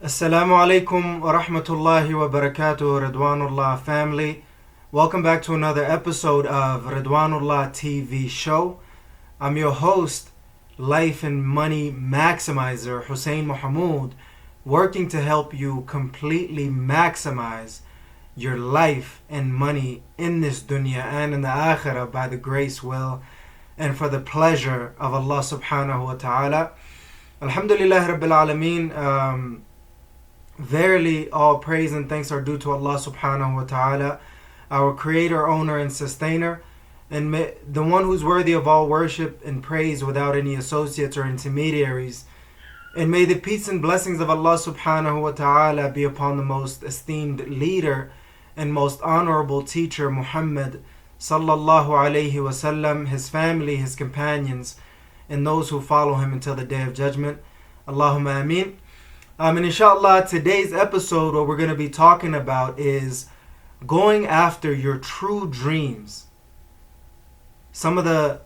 Assalamu alaikum wa rahmatullahi wa barakatuh, Ridwanullah family. Welcome back to another episode of Ridwanullah TV show. I'm your host, Life and Money Maximizer, Hussein Mohamud, working to help you completely maximize your life and money in this dunya and in the akhirah by the grace, will, and for the pleasure of Allah subhanahu wa ta'ala. Alhamdulillah Rabbil Alameen. Verily, all praise and thanks are due to Allah subhanahu wa ta'ala, our creator, owner, and sustainer, and the one who's worthy of all worship and praise without any associates or intermediaries. And may the peace and blessings of Allah subhanahu wa ta'ala be upon the most esteemed leader and most honorable teacher, Muhammad sallallahu alayhi wasallam, his family, his companions, and those who follow him until the day of judgment. Allahumma ameen. And inshallah, today's episode, what we're going to be talking about is going after your true dreams. Some of the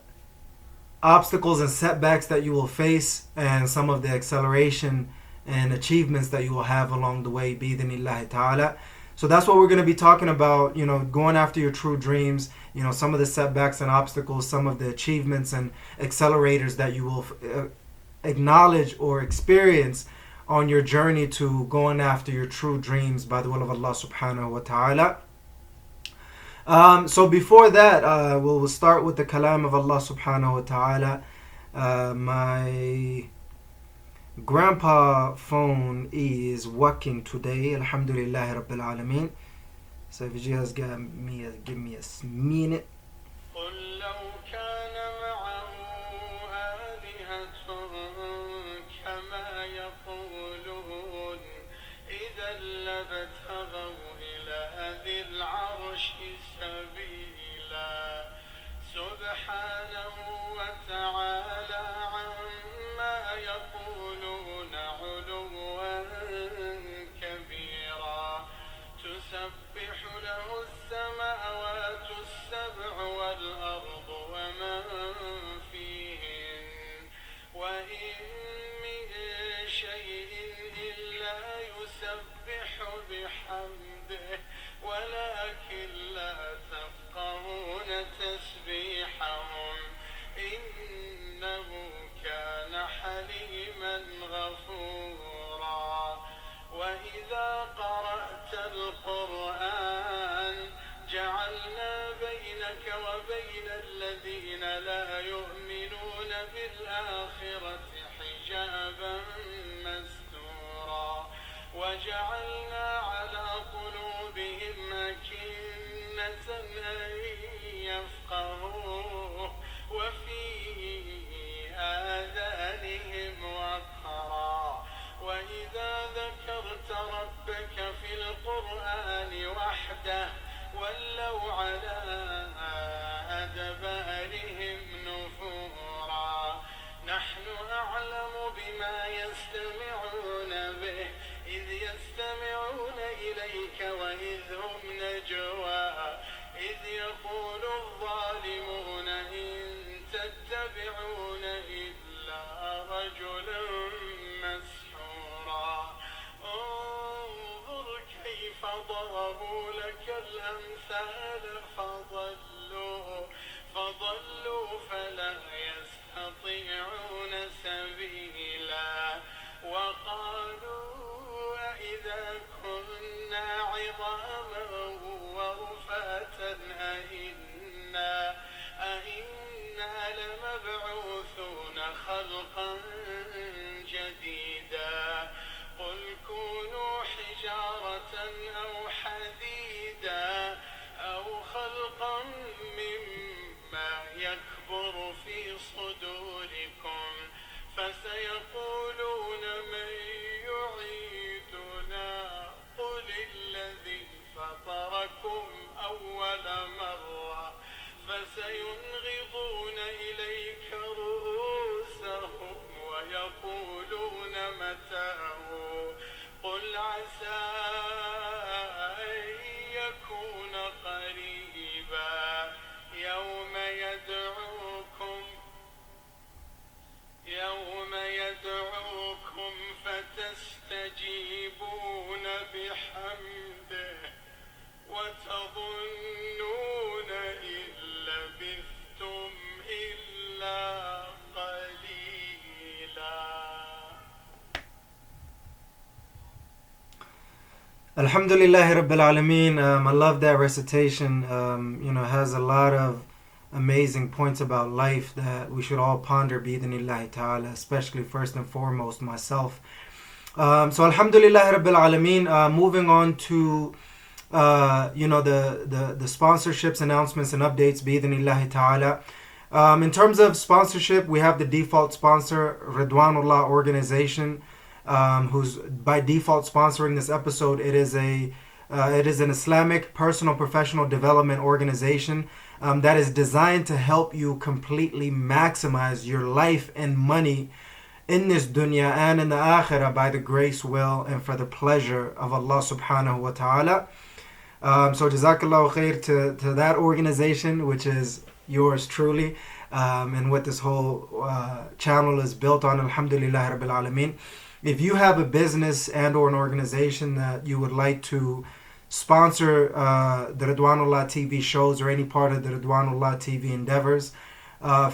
obstacles and setbacks that you will face, and some of the acceleration and achievements that you will have along the way, bi-idhnillahi ta'ala. So that's what we're going to be talking about, going after your true dreams, some of the setbacks and obstacles, some of the achievements and accelerators that you will acknowledge or experience on your journey to going after your true dreams by the will of Allah subhanahu wa ta'ala. So before that, we'll start with the kalam of Allah subhanahu wa ta'ala. My grandpa phone is working today, alhamdulillah rabbil alameen. So if you guys give me a minute. Alhamdulillahi Rabbil Alameen. I love that recitation. Has a lot of amazing points about life that we should all ponder bi'idhnillahi ta'ala, especially first and foremost myself. So Alhamdulillahi Rabbil Alameen. Moving on to the sponsorships, announcements, and updates bi'idhnillahi ta'ala. In terms of sponsorship, we have the default sponsor, Ridwanullah organization, who's by default sponsoring this episode. It is an Islamic personal professional development organization that is designed to help you completely maximize your life and money in this dunya and in the akhirah by the grace, will, and for the pleasure of Allah subhanahu wa ta'ala. So Jazakallahu khair to that organization, which is yours truly, and what this whole channel is built on. Alhamdulillah Rabbil Alameen. If you have a business and or an organization that you would like to sponsor the Ridwanullah TV shows or any part of the Ridwanullah TV endeavors,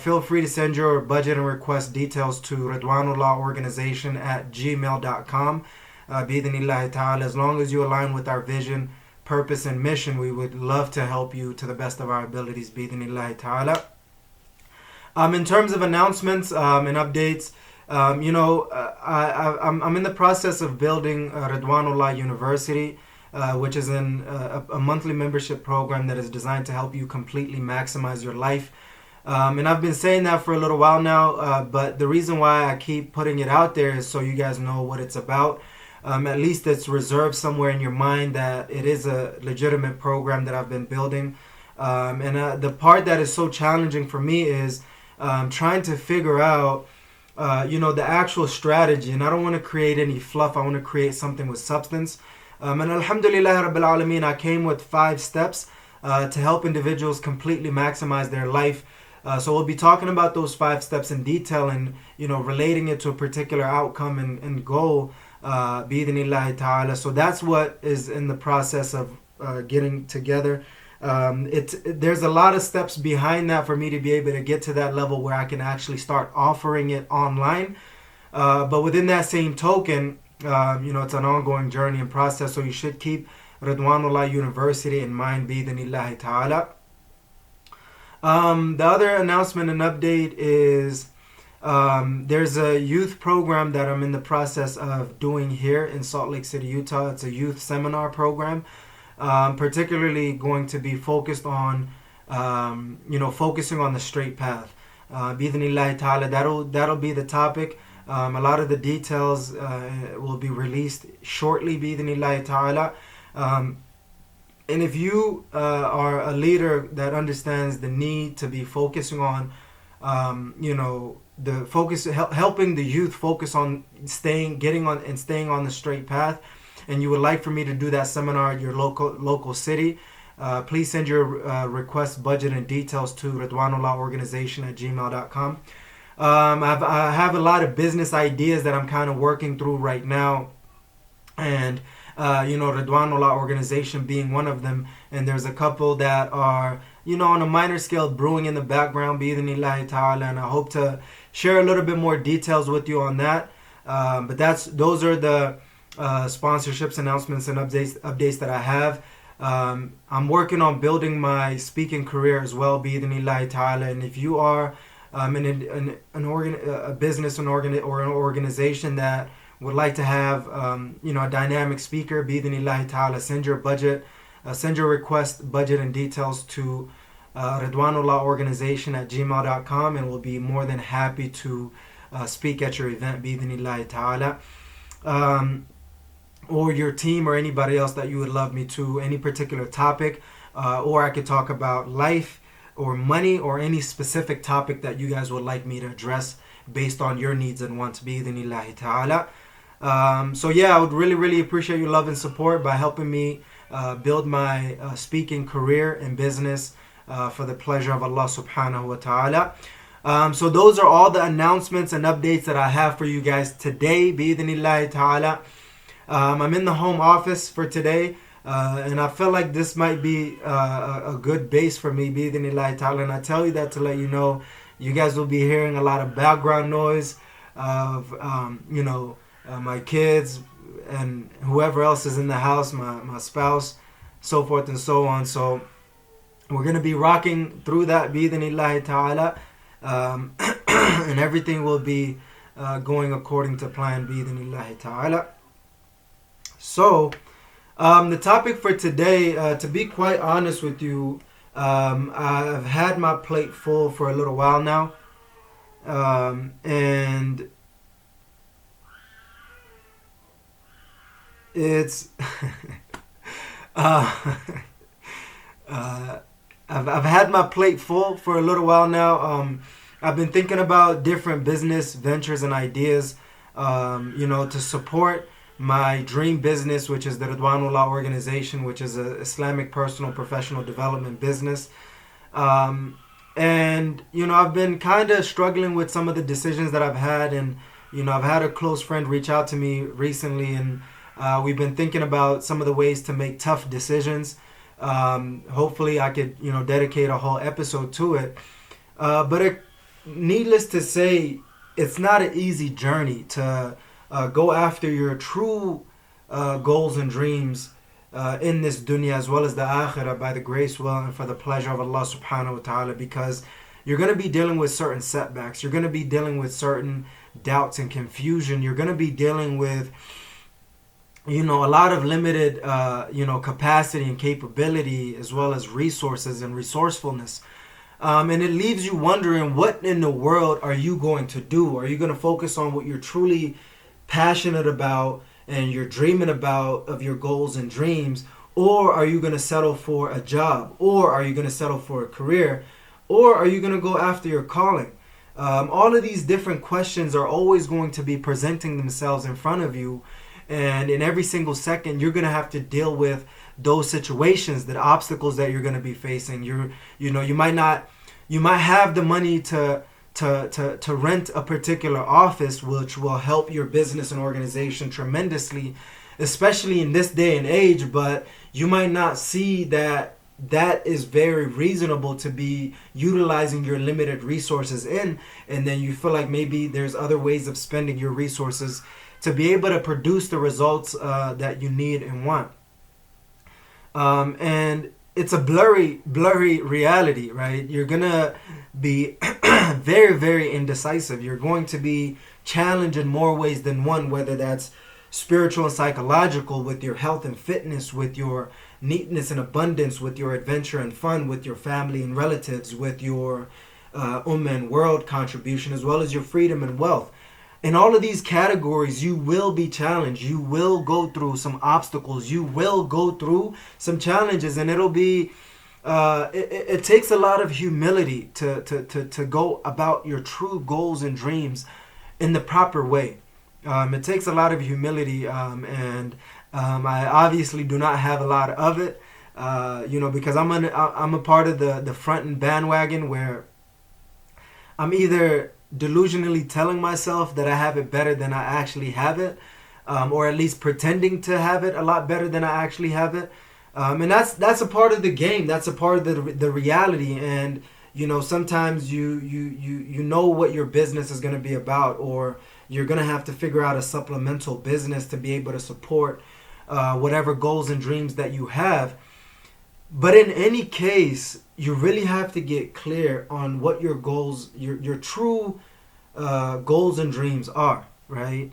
feel free to send your budget and request details to ridwanullahorganization@gmail.com. Bi-idhnillahi ta'ala. As long as you align with our vision, purpose, and mission, we would love to help you to the best of our abilities. Bi-idhnillahi ta'ala. In terms of announcements and updates, I'm in the process of building Ridwanullah University, which is a monthly membership program that is designed to help you completely maximize your life. And I've been saying that for a little while now, but the reason why I keep putting it out there is so you guys know what it's about. At least it's reserved somewhere in your mind that it is a legitimate program that I've been building. And the part that is so challenging for me is trying to figure out the actual strategy. And I don't want to create any fluff. I want to create something with substance. And Alhamdulillah Rabbil Alameen, I came with 5 steps to help individuals completely maximize their life. So we'll be talking about those 5 steps in detail and, relating it to a particular outcome and goal, bi'idhnillahi ta'ala. So that's what is in the process of getting together. There's a lot of steps behind that for me to be able to get to that level where I can actually start offering it online. But within that same token, it's an ongoing journey and process. So you should keep Ridwanullah University in mind, bi'idhnillahi ta'ala. The other announcement and update is there's a youth program that I'm in the process of doing here in Salt Lake City, Utah. It's a youth seminar program. Particularly going to be focused on, focusing on the straight path. Bi-idhnillahi ta'ala, that'll be the topic. A lot of the details will be released shortly, bi-idhnillahi ta'ala. And if you are a leader that understands the need to be focusing on, helping the youth focus on staying on the straight path, and you would like for me to do that seminar at your local city, please send your request, budget, and details to ridwanullahorganization@gmail.com. I have a lot of business ideas that I'm kind of working through right now, and Ridwanullah organization being one of them. And there's a couple that are, on a minor scale brewing in the background, bi'idhnillahi ta'ala, and I hope to share a little bit more details with you on that. But those are the sponsorships, announcements, and updates that I have. I'm working on building my speaking career as well, bi'idhnillahi ta'ala. And if you are in a business or an organization that would like to have a dynamic speaker, bi'idhnillahi ta'ala, send your request, budget, and details to ridwanullahorganization@gmail.com, and we'll be more than happy to speak at your event, bi'idhnillahi ta'ala. Or your team or anybody else that you would love me to, any particular topic, or I could talk about life or money or any specific topic that you guys would like me to address based on your needs and wants, bi'idhnillahi ta'ala. So yeah, I would really, really appreciate your love and support by helping me build my speaking career and business for the pleasure of Allah subhanahu wa ta'ala. So those are all the announcements and updates that I have for you guys today, bi'idhnillahi ta'ala. I'm in the home office for today, and I feel like this might be a good base for me, bi'idhnillahi ta'ala. And I tell you that to let you know, you guys will be hearing a lot of background noise of, my kids and whoever else is in the house, my spouse, so forth and so on. So we're going to be rocking through that bi-idhnillahi ta'ala, and everything will be going according to plan bi-idhnillahi ta'ala. So the topic for today, to be quite honest with you, I've had my plate full for a little while now, and it's I've had my plate full for a little while now. I've been thinking about different business ventures and ideas, to support my dream business, which is the Ridwanullah organization, which is an Islamic personal professional development business. And, I've been kind of struggling with some of the decisions that I've had. And, I've had a close friend reach out to me recently, and we've been thinking about some of the ways to make tough decisions. Hopefully I could, dedicate a whole episode to it. But needless to say, it's not an easy journey to go after your true goals and dreams in this dunya as well as the akhirah by the grace, will, and for the pleasure of Allah subhanahu wa ta'ala, because you're going to be dealing with certain setbacks. You're going to be dealing with certain doubts and confusion. You're going to be dealing with a lot of limited, capacity and capability, as well as resources and resourcefulness. And it leaves you wondering, what in the world are you going to do? Are you going to focus on what you're truly passionate about and you're dreaming about of your goals and dreams? Or are you going to settle for a job? Or are you going to settle for a career? Or are you going to go after your calling? All of these different questions are always going to be presenting themselves in front of you. And in every single second, you're going to have to deal with those situations, the obstacles that you're going to be facing. You might have the money to rent a particular office, which will help your business and organization tremendously, especially in this day and age. But you might not see that is very reasonable to be utilizing your limited resources in, and then you feel like maybe there's other ways of spending your resources to be able to produce the results that you need and want. And it's a blurry reality, right? You're going to be very, very indecisive. You're going to be challenged in more ways than one, whether that's spiritual and psychological, with your health and fitness, with your neatness and abundance, with your adventure and fun, with your family and relatives, with your ummah and world contribution, as well as your freedom and wealth. In all of these categories, you will be challenged. You will go through some obstacles. You will go through some challenges, and it'll be. It takes a lot of humility to go about your true goals and dreams in the proper way. It takes a lot of humility, and I obviously do not have a lot of it. Because I'm a part of the front end bandwagon, where I'm either delusionally telling myself that I have it better than I actually have it, or at least pretending to have it a lot better than I actually have it, and that's a part of the game. That's a part of the reality. And sometimes you know what your business is going to be about, or you're going to have to figure out a supplemental business to be able to support whatever goals and dreams that you have. But in any case, you really have to get clear on what your goals, your true goals and dreams are, right?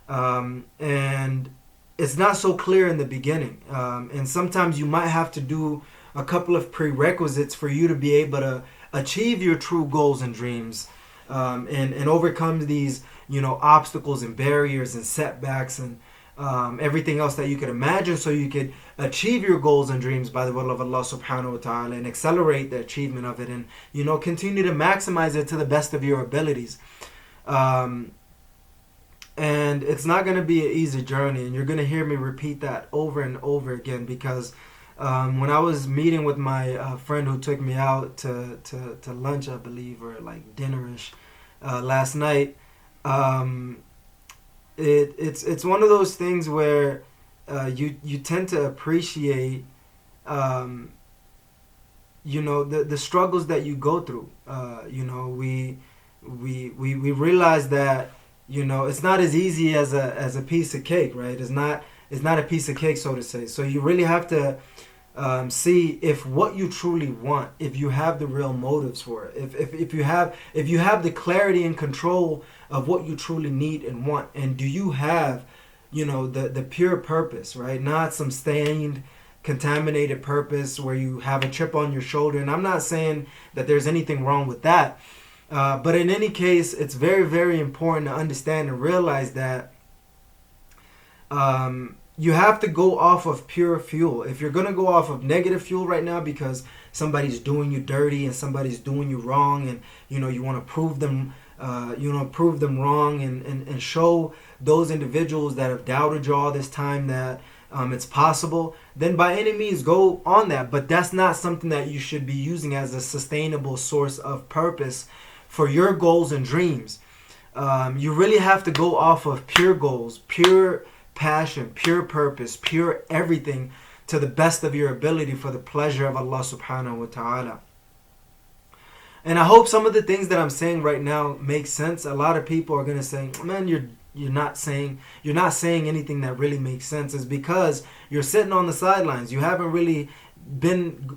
And it's not so clear in the beginning. And sometimes you might have to do a couple of prerequisites for you to be able to achieve your true goals and dreams, and overcome these, obstacles and barriers and setbacks and everything else that you could imagine, so you could achieve your goals and dreams by the will of Allah subhanahu wa ta'ala, and accelerate the achievement of it, and continue to maximize it to the best of your abilities. And it's not going to be an easy journey, and you're going to hear me repeat that over and over again, because when I was meeting with my friend who took me out to lunch, I believe, or like dinnerish last night, it's one of those things where you tend to appreciate the struggles that you go through. We realize that it's not as easy as a piece of cake, right? It's not a piece of cake, so to say. So you really have to see if what you truly want, if you have the real motives for it, if you have the clarity and control of what you truly need and want, and do you have the pure purpose, right? Not some stained, contaminated purpose where you have a chip on your shoulder. And I'm not saying that there's anything wrong with that, but in any case, it's very, very important to understand and realize that you have to go off of pure fuel. If you're going to go off of negative fuel right now because somebody's doing you dirty and somebody's doing you wrong, and you want to prove them wrong, and show those individuals that have doubted you all this time that it's possible, then by any means go on that. But that's not something that you should be using as a sustainable source of purpose for your goals and dreams. You really have to go off of pure goals, pure passion, pure purpose, pure everything, to the best of your ability for the pleasure of Allah subhanahu wa ta'ala. And I hope some of the things that I'm saying right now make sense. A lot of people are going to say, man, you're not saying anything that really makes sense. Is because you're sitting on the sidelines. You haven't really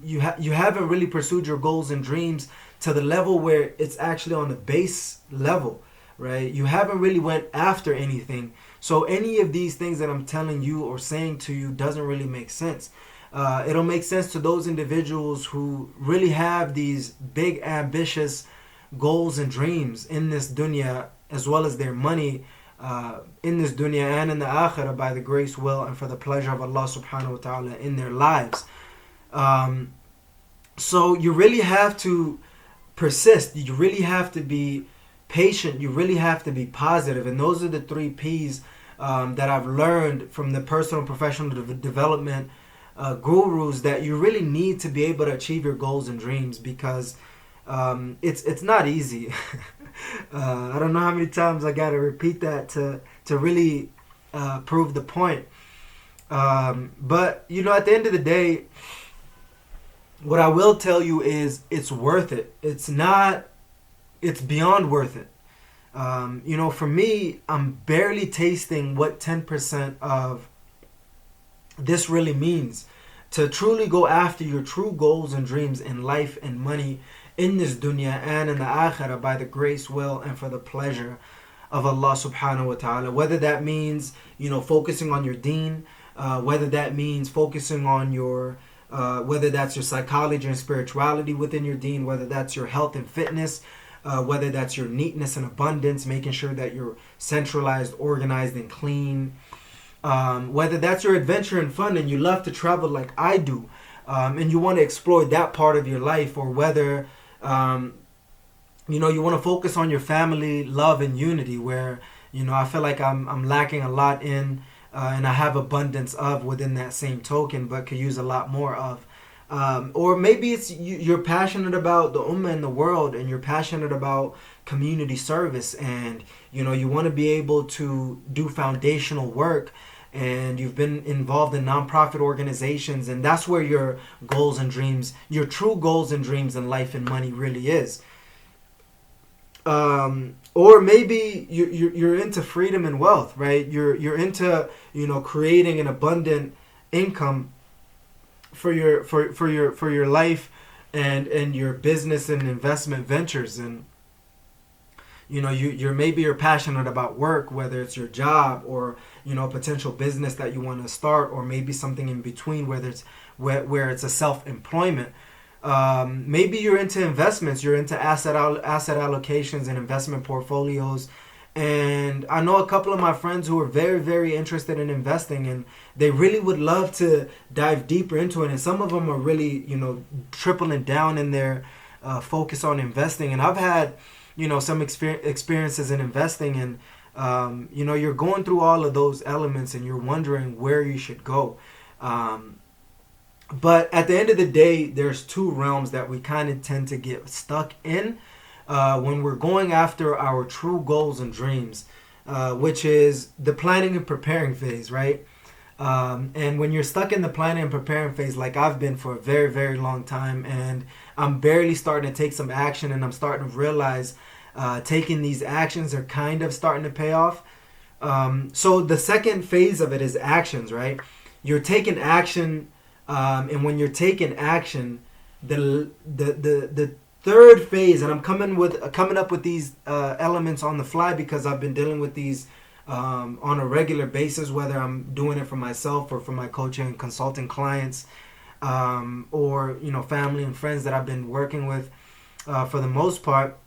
you haven't really pursued your goals and dreams to the level where it's actually on the base level, right? You haven't really went after anything. So any of these things that I'm telling you or saying to you doesn't really make sense. It'll make sense to those individuals who really have these big, ambitious goals and dreams in this dunya, as well as their money in this dunya and in the akhirah, by the grace, will, and for the pleasure of Allah subhanahu wa ta'ala in their lives. So you really have to persist. You really have to be patient. You really have to be positive. And those are the 3 P's that I've learned from the personal and professional development gurus, that you really need to be able to achieve your goals and dreams, because it's not easy. I don't know how many times I got to repeat that to really prove the point. But at the end of the day, what I will tell you is it's worth it. It's beyond worth it. For me, I'm barely tasting what 10% of this really means to truly go after your true goals and dreams in life and money in this dunya and in the akhirah, by the grace, will, and for the pleasure of Allah subhanahu wa ta'ala. Whether that means focusing on your deen, whether that means focusing on your whether that's your psychology and spirituality within your deen, whether that's your health and fitness, whether that's your neatness and abundance, making sure that you're centralized, organized, and clean, whether that's your adventure and fun and you love to travel like I do, and you want to explore that part of your life, or whether you want to focus on your family, love, and unity, where I feel like I'm lacking a lot in, and I have abundance of within that same token, but could use a lot more of. Or maybe it's you're passionate about the ummah in the world, and you're passionate about community service, and you want to be able to do foundational work, and you've been involved in nonprofit organizations, and that's where your goals and dreams, your true goals and dreams in life and money really is. Or maybe you're into freedom and wealth, right? You're into creating an abundant income for your life and your business and investment ventures, and you're passionate about work, whether it's your job or potential business that you want to start, or maybe something in between, whether it's where it's a self-employment. Maybe you're into investments, you're into asset allocations and investment portfolios. And I know a couple of my friends who are very, very interested in investing, and they really would love to dive deeper into it. And some of them are really, tripling down in their focus on investing. And I've had, some experiences in investing, and, you're going through all of those elements and you're wondering where you should go. But at the end of the day, there's 2 realms that we kind of tend to get stuck in when we're going after our true goals and dreams, which is the planning and preparing phase, right? And when you're stuck in the planning and preparing phase, like I've been for a very, very long time, and I'm barely starting to take some action, and I'm starting to realize taking these actions are kind of starting to pay off. So the second phase of it is actions, right? You're taking action, and when you're taking action, the third phase, and I'm coming up with these elements on the fly because I've been dealing with these on a regular basis, whether I'm doing it for myself or for my coaching and consulting clients, or family and friends that I've been working with for the most part.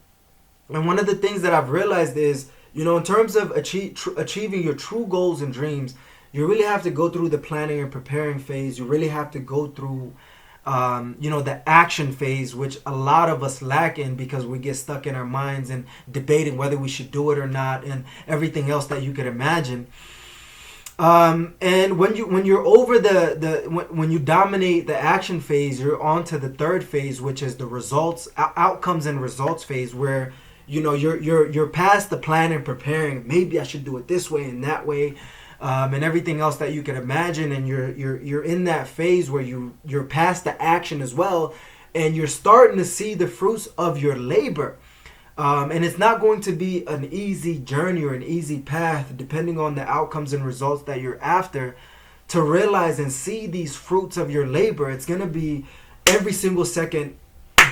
And one of the things that I've realized is, in terms of achieving your true goals and dreams, you really have to go through the planning and preparing phase. You really have to go through, the action phase, which a lot of us lack in because we get stuck in our minds and debating whether we should do it or not, and everything else that you could imagine. And when you're over when you dominate the action phase, you're on to the third phase, which is the results, outcomes and results phase, where you're past the plan and preparing. Maybe I should do it this way and that way, and everything else that you can imagine, and you're in that phase where you're past the action as well, and you're starting to see the fruits of your labor. And it's not going to be an easy journey or an easy path, depending on the outcomes and results that you're after, to realize and see these fruits of your labor. It's going to be every single second,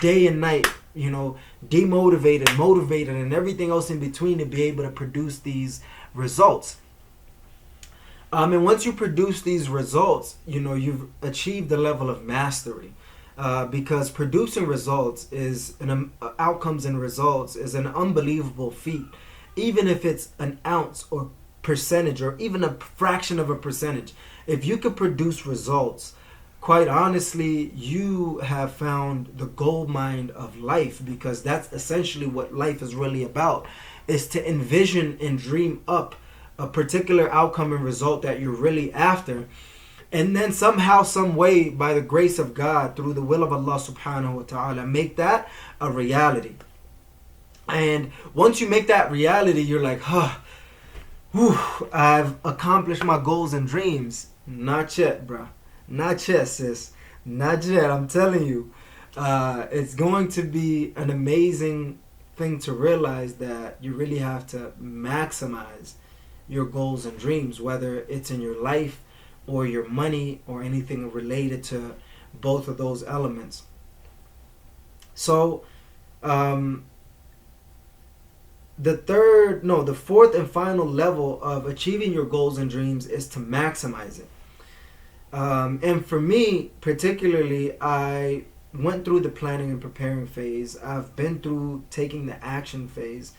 day and night, demotivated, motivated, and everything else in between to be able to produce these results. And once you produce these results, you've achieved the level of mastery. Because producing results outcomes and results is an unbelievable feat, even if it's an ounce or percentage or even a fraction of a percentage. If you could produce results, quite honestly, you have found the gold mine of life, because that's essentially what life is really about, is to envision and dream up a particular outcome and result that you're really after. And then somehow, some way, by the grace of God, through the will of Allah subhanahu wa ta'ala, make that a reality. And once you make that reality, you're like, I've accomplished my goals and dreams. Not yet, bro. Not yet, sis. Not yet. I'm telling you. It's going to be an amazing thing to realize that you really have to maximize your goals and dreams, whether it's in your life or your money or anything related to both of those elements. So the fourth and final level of achieving your goals and dreams is to maximize it. And for me particularly, I went through the planning and preparing phase. I've been through taking the action phase,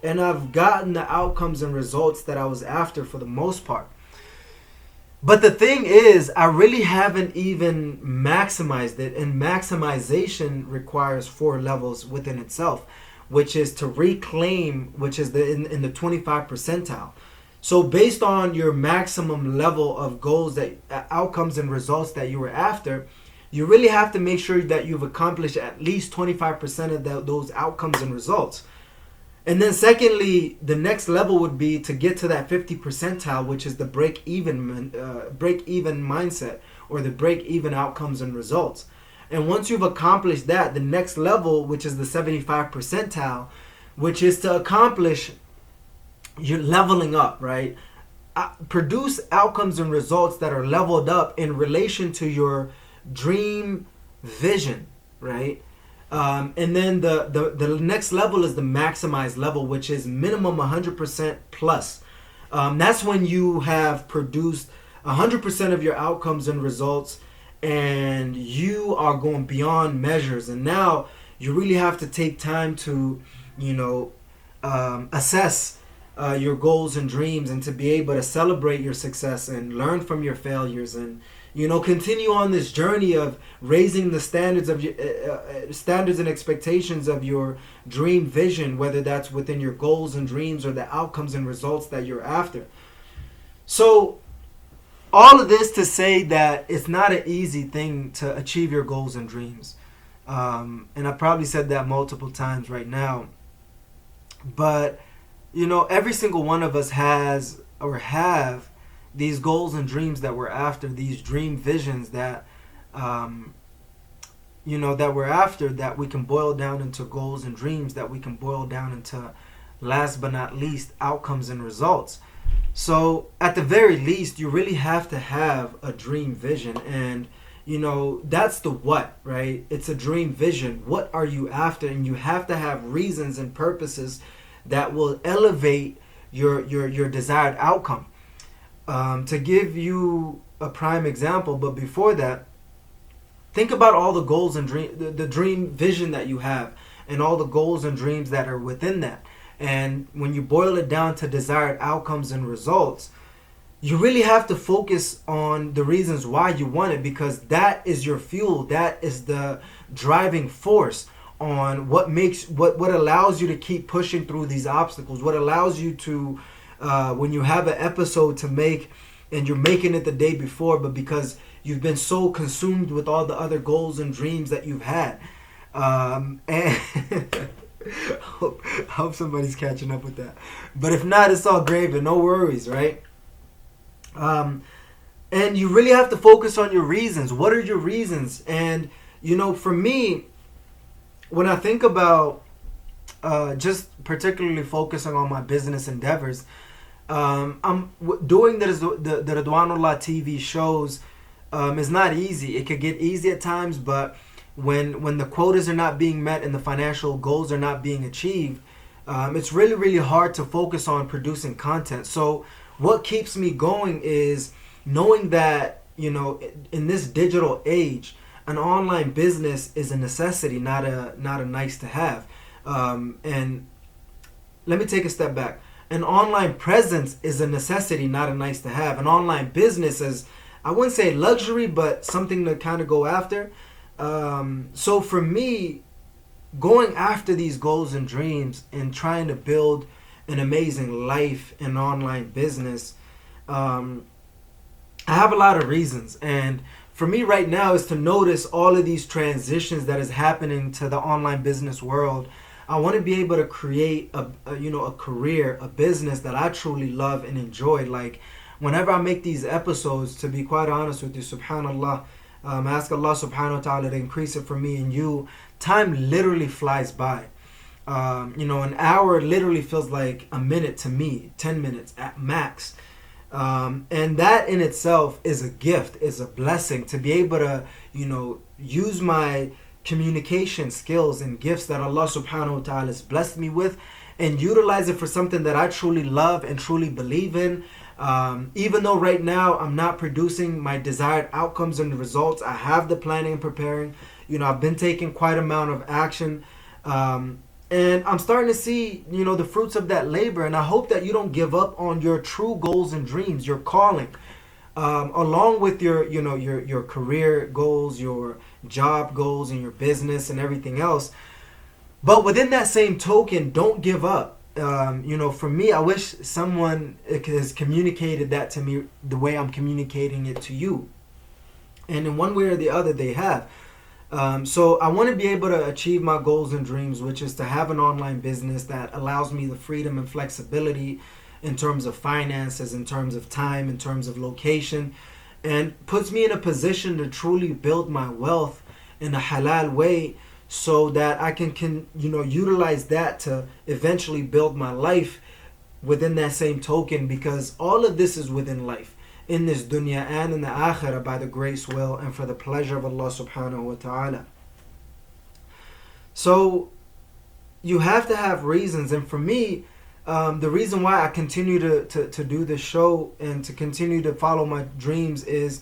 and I've gotten the outcomes and results that I was after for the most part. But the thing is, I really haven't even maximized it, and maximization requires 4 levels within itself, which is to reclaim, which is in the 25 percentile. So based on your maximum level of goals, outcomes and results that you were after, you really have to make sure that you've accomplished at least 25% of those outcomes and results. And then secondly, the next level would be to get to that 50 percentile, which is the break-even mindset, or the break-even outcomes and results. And once you've accomplished that, the next level, which is the 75 percentile, which is to accomplish your leveling up, right? Produce outcomes and results that are leveled up in relation to your dream vision, right? And then the next level is the maximized level, which is minimum 100% plus. That's when you have produced 100% of your outcomes and results, and you are going beyond measures. And now you really have to take time to, assess your goals and dreams, and to be able to celebrate your success and learn from your failures, and continue on this journey of raising the standards of your standards and expectations of your dream vision, whether that's within your goals and dreams or the outcomes and results that you're after. So all of this to say that it's not an easy thing to achieve your goals and dreams. And I probably said that multiple times right now. But, every single one of us has or have these goals and dreams that we're after, these dream visions that that we're after, that we can boil down into goals and dreams, that we can boil down into, last but not least, outcomes and results. So at the very least, you really have to have a dream vision. And that's the what, right? It's a dream vision. What are you after? And you have to have reasons and purposes that will elevate your desired outcome. To give you a prime example, but before that, think about all the goals and the dream vision that you have, and all the goals and dreams that are within that. And when you boil it down to desired outcomes and results, you really have to focus on the reasons why you want it, because that is your fuel. That is the driving force on what allows you to keep pushing through these obstacles, what allows you to, when you have an episode to make and you're making it the day before, but because you've been so consumed with all the other goals and dreams that you've had. And I hope somebody's catching up with that. But if not, it's all gravy, no worries, right? And you really have to focus on your reasons. What are your reasons? And, for me, when I think about just particularly focusing on my business endeavors, I'm doing the Ridwanullah TV shows is not easy. It could get easy at times, but when the quotas are not being met and the financial goals are not being achieved, it's really, really hard to focus on producing content. So what keeps me going is knowing that, in this digital age, an online business is a necessity, not a nice to have. And let me take a step back. An online presence is a necessity, not a nice to have. An online business is, I wouldn't say luxury, but something to kind of go after. So for me, going after these goals and dreams and trying to build an amazing life in online business, I have a lot of reasons. And for me right now is to notice all of these transitions that is happening to the online business world. I want to be able to create a career, a business that I truly love and enjoy. Like, whenever I make these episodes, to be quite honest with you, subhanallah, I ask Allah subhanahu wa ta'ala to increase it for me and you. Time literally flies by. An hour literally feels like a minute to me, 10 minutes at max. And that in itself is a gift, is a blessing, to be able to, use my communication skills and gifts that Allah subhanahu wa ta'ala has blessed me with, and utilize it for something that I truly love and truly believe in. Even though right now I'm not producing my desired outcomes and results, I have the planning and preparing. I've been taking quite an amount of action. And I'm starting to see, the fruits of that labor. And I hope that you don't give up on your true goals and dreams, your calling, along with your career goals, your job goals, and your business and everything else. But within that same token, don't give up. For me, I wish someone has communicated that to me the way I'm communicating it to you. And in one way or the other, they have. So I want to be able to achieve my goals and dreams, which is to have an online business that allows me the freedom and flexibility in terms of finances, in terms of time, in terms of location, and puts me in a position to truly build my wealth in a halal way, so that I can utilize that to eventually build my life within that same token, because all of this is within life, in this dunya and in the akhirah, by the grace, will, and for the pleasure of Allah subhanahu wa ta'ala. So you have to have reasons. And for me, the reason why I continue to do this show and to continue to follow my dreams is,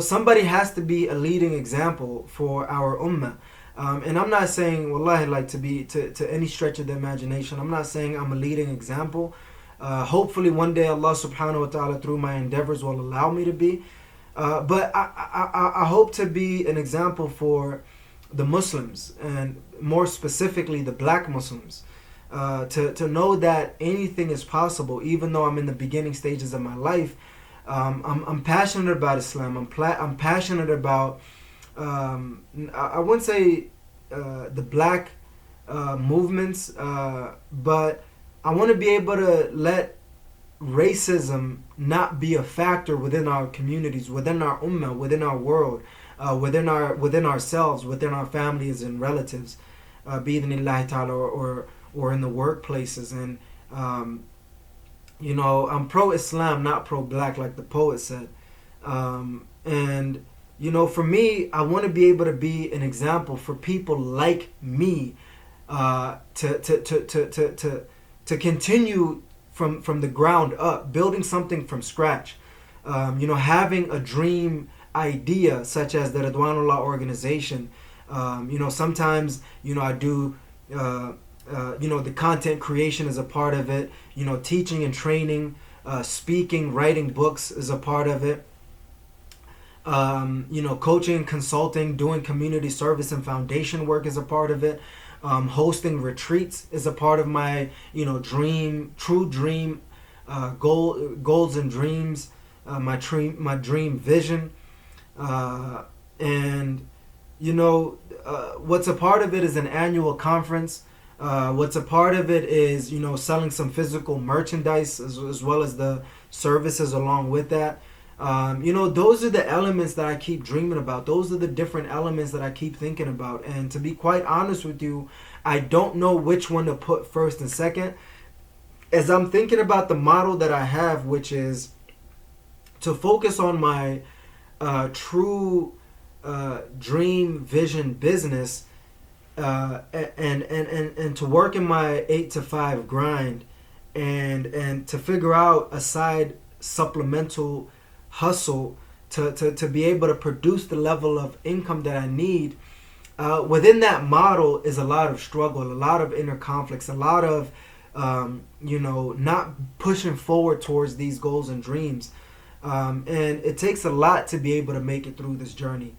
somebody has to be a leading example for our ummah. And I'm not saying, wallahi, like to any stretch of the imagination, I'm not saying I'm a leading example. Hopefully one day Allah subhanahu wa ta'ala through my endeavors will allow me to be. But I hope to be an example for the Muslims, and more specifically the black Muslims, to know that anything is possible. Even though I'm in the beginning stages of my life, I'm passionate about Islam. I'm passionate about, I wouldn't say the black movements, but I want to be able to let racism not be a factor within our communities, within our ummah, within our world. within ourselves, within our families and relatives, bi'idhnillahi ta'ala, or in the workplaces. And I'm pro-Islam, not pro-black, like the poet said. And for me, I want to be able to be an example for people like me, to continue from the ground up, building something from scratch. Having a dream idea such as the Ridwanullah organization. Sometimes I do. The content creation is a part of it. Teaching and training, speaking, writing books is a part of it. Coaching, consulting, doing community service and foundation work is a part of it. Hosting retreats is a part of my, true dream, goals and dreams, my dream vision. And what's a part of it is an annual conference. What's a part of it is, selling some physical merchandise as well as the services along with that. Those are the elements that I keep dreaming about. Those are the different elements that I keep thinking about. And to be quite honest with you, I don't know which one to put first and second. As I'm thinking about the model that I have, which is to focus on my true dream vision business, and to work in my 8 to 5 grind, and to figure out a side supplemental hustle to be able to produce the level of income that I need. Within that model is a lot of struggle, a lot of inner conflicts, a lot of not pushing forward towards these goals and dreams. And it takes a lot to be able to make it through this journey.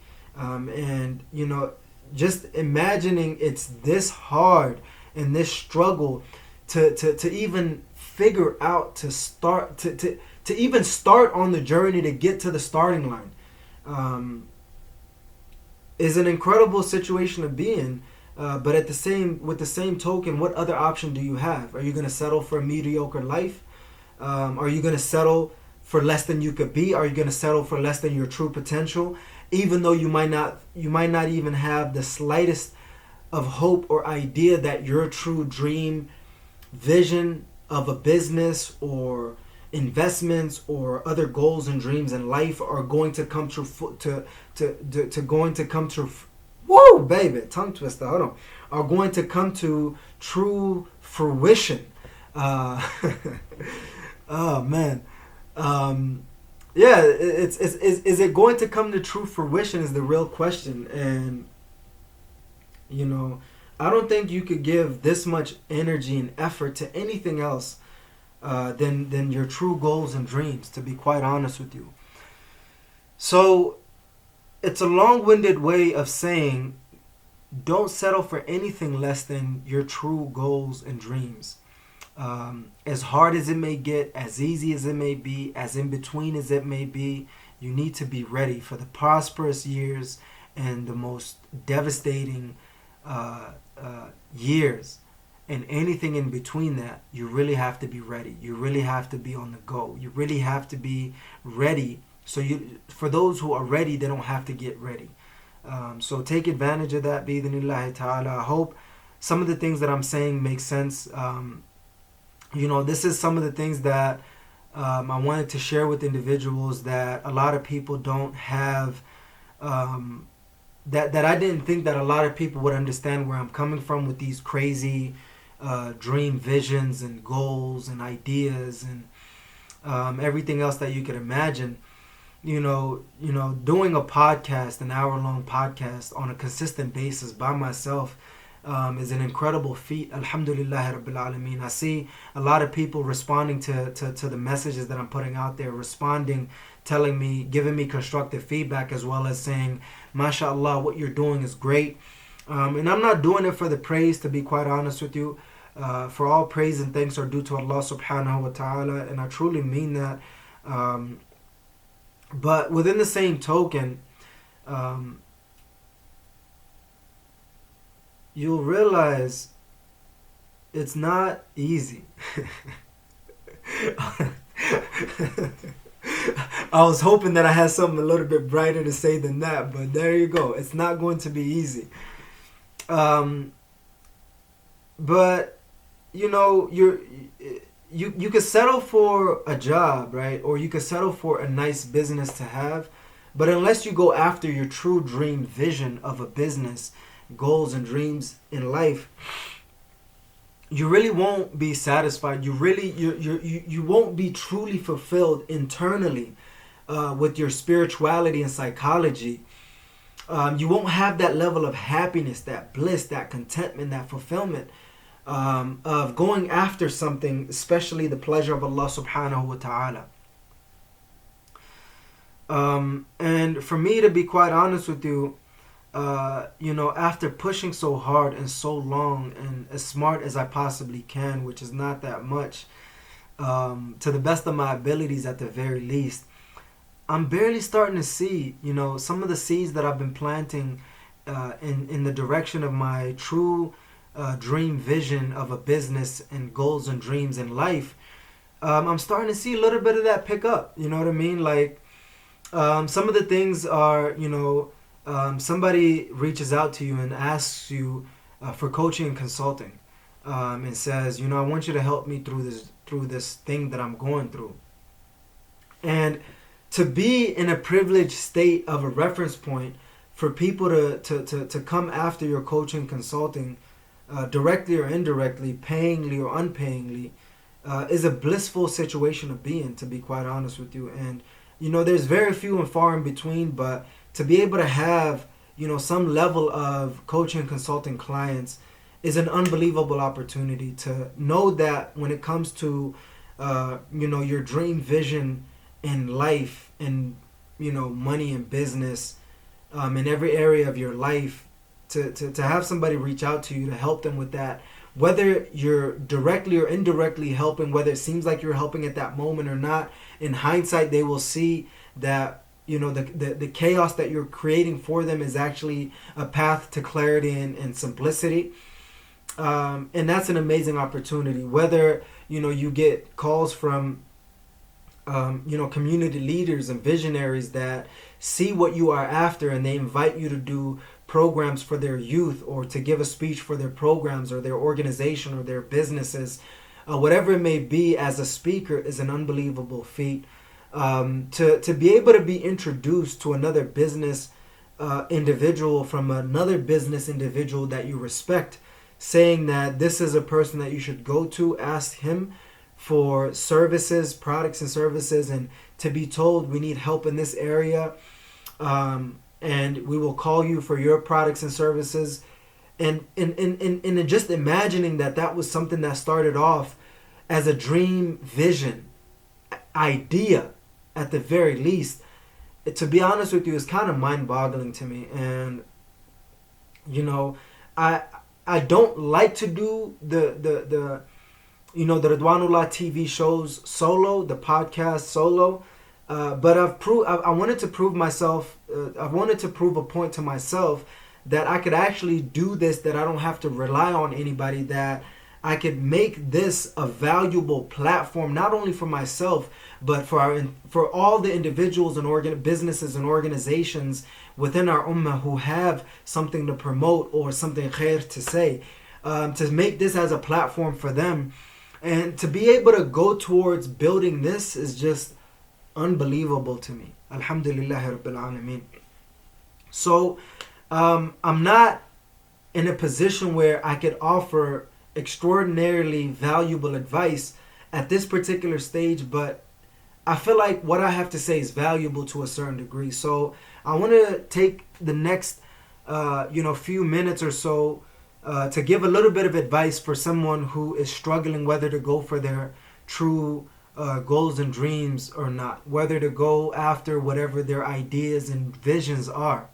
Just imagining it's this hard and this struggle to even figure out to start to even start on the journey to get to the starting line is an incredible situation to be in. But with the same token, what other option do you have? Are you going to settle for a mediocre life? Are you going to settle for less than you could be? Are you going to settle for less than your true potential? Even though you might not even have the slightest of hope or idea that your true dream vision of a business or investments or other goals and dreams in life are going to come true whoa baby, tongue twister, hold on, are going to come to true fruition. Oh man. Is it going to come to true fruition is the real question. And I don't think you could give this much energy and effort to anything else than your true goals and dreams, to be quite honest with you. So it's a long-winded way of saying don't settle for anything less than your true goals and dreams. As hard as it may get, as easy as it may be, as in between as it may be, you need to be ready for the prosperous years and the most devastating years. And anything in between that, you really have to be ready. You really have to be on the go. You really have to be ready. So for those who are ready, they don't have to get ready. So take advantage of that, bi'idhnillahi ta'ala. I hope some of the things that I'm saying make sense. This is some of the things that I wanted to share with individuals that a lot of people don't have, that I didn't think that a lot of people would understand where I'm coming from with these crazy dream visions and goals and ideas and everything else that you could imagine. Doing a podcast, an hour-long podcast on a consistent basis by myself is an incredible feat. Alhamdulillah Rabbil Alameen. I see a lot of people responding to the messages that I'm putting out there, responding, telling me, giving me constructive feedback, as well as saying, MashaAllah, what you're doing is great. And I'm not doing it for the praise, to be quite honest with you. For all praise and thanks are due to Allah subhanahu wa ta'ala, and I truly mean that. But within the same token, you'll realize it's not easy. I was hoping that I had something a little bit brighter to say than that, but there you go. It's not going to be easy. But you know, you could settle for a job, right? Or you could settle for a nice business to have, but unless you go after your true dream vision of a business, goals and dreams in life, you really won't be satisfied. You won't be truly fulfilled internally with your spirituality and psychology. You won't have that level of happiness, that bliss, that contentment, that fulfillment of going after something, especially the pleasure of Allah subhanahu wa ta'ala. And for me, to be quite honest with you, after pushing so hard and so long and as smart as I possibly can, which is not that much, to the best of my abilities at the very least, I'm barely starting to see, some of the seeds that I've been planting in the direction of my true dream vision of a business and goals and dreams in life. I'm starting to see a little bit of that pick up. You know what I mean? Like, some of the things are, somebody reaches out to you and asks you for coaching and consulting, and says, I want you to help me through this thing that I'm going through. And to be in a privileged state of a reference point for people to come after your coaching consulting, directly or indirectly, payingly or unpayingly, is a blissful situation to be in, to be quite honest with you. And there's very few and far in between, but to be able to have some level of coaching and consulting clients is an unbelievable opportunity. To know that when it comes to your dream vision in life and money and business, in every area of your life, to have somebody reach out to you to help them with that, whether you're directly or indirectly helping, whether it seems like you're helping at that moment or not, in hindsight they will see that the chaos that you're creating for them is actually a path to clarity and simplicity. And that's an amazing opportunity. Whether you get calls from community leaders and visionaries that see what you are after, and they invite you to do programs for their youth, or to give a speech for their programs or their organization or their businesses, whatever it may be, as a speaker, is an unbelievable feat. To be able to be introduced to another business individual from another business individual that you respect, saying that this is a person that you should go to, ask him for services, products and services, and to be told, we need help in this area, and we will call you for your products and services. And just imagining that was something that started off as a dream vision, idea at the very least, to be honest with you, is kind of mind-boggling to me. And I don't like to do the Ridwanullah TV shows solo, the podcast solo, but I wanted to prove myself. I wanted to prove a point to myself that I could actually do this, that I don't have to rely on anybody, that I could make this a valuable platform, not only for myself, but for all the individuals and businesses and organizations within our ummah who have something to promote or something khair to say, to make this as a platform for them. And to be able to go towards building this is just unbelievable to me. Alhamdulillah Rabbil Alameen. So I'm not in a position where I could offer extraordinarily valuable advice at this particular stage, but I feel like what I have to say is valuable to a certain degree. So I want to take the next few minutes or so to give a little bit of advice for someone who is struggling whether to go for their true goals and dreams or not, whether to go after whatever their ideas and visions are.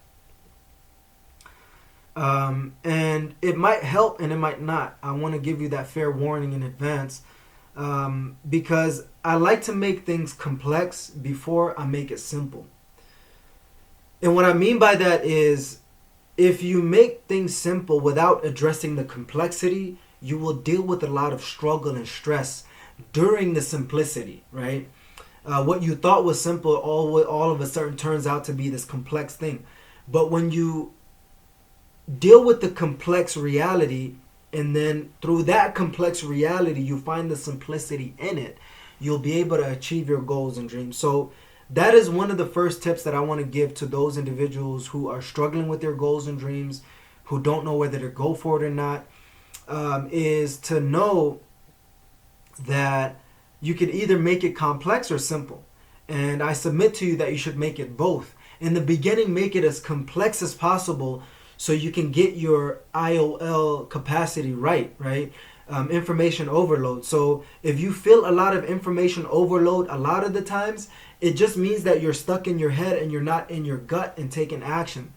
And it might help and it might not. I want to give you that fair warning in advance, because I like to make things complex before I make it simple. And what I mean by that is, if you make things simple without addressing the complexity, you will deal with a lot of struggle and stress during the simplicity, right? What you thought was simple all of a sudden turns out to be this complex thing. But when you deal with the complex reality, and then through that complex reality you find the simplicity in it, you'll be able to achieve your goals and dreams. So that is one of the first tips that I want to give to those individuals who are struggling with their goals and dreams, who don't know whether to go for it or not, is to know that you can either make it complex or simple. And I submit to you that you should make it both. In the beginning, make it as complex as possible so you can get your IOL capacity right? Information overload. So if you feel a lot of information overload a lot of the times, it just means that you're stuck in your head and you're not in your gut and taking action.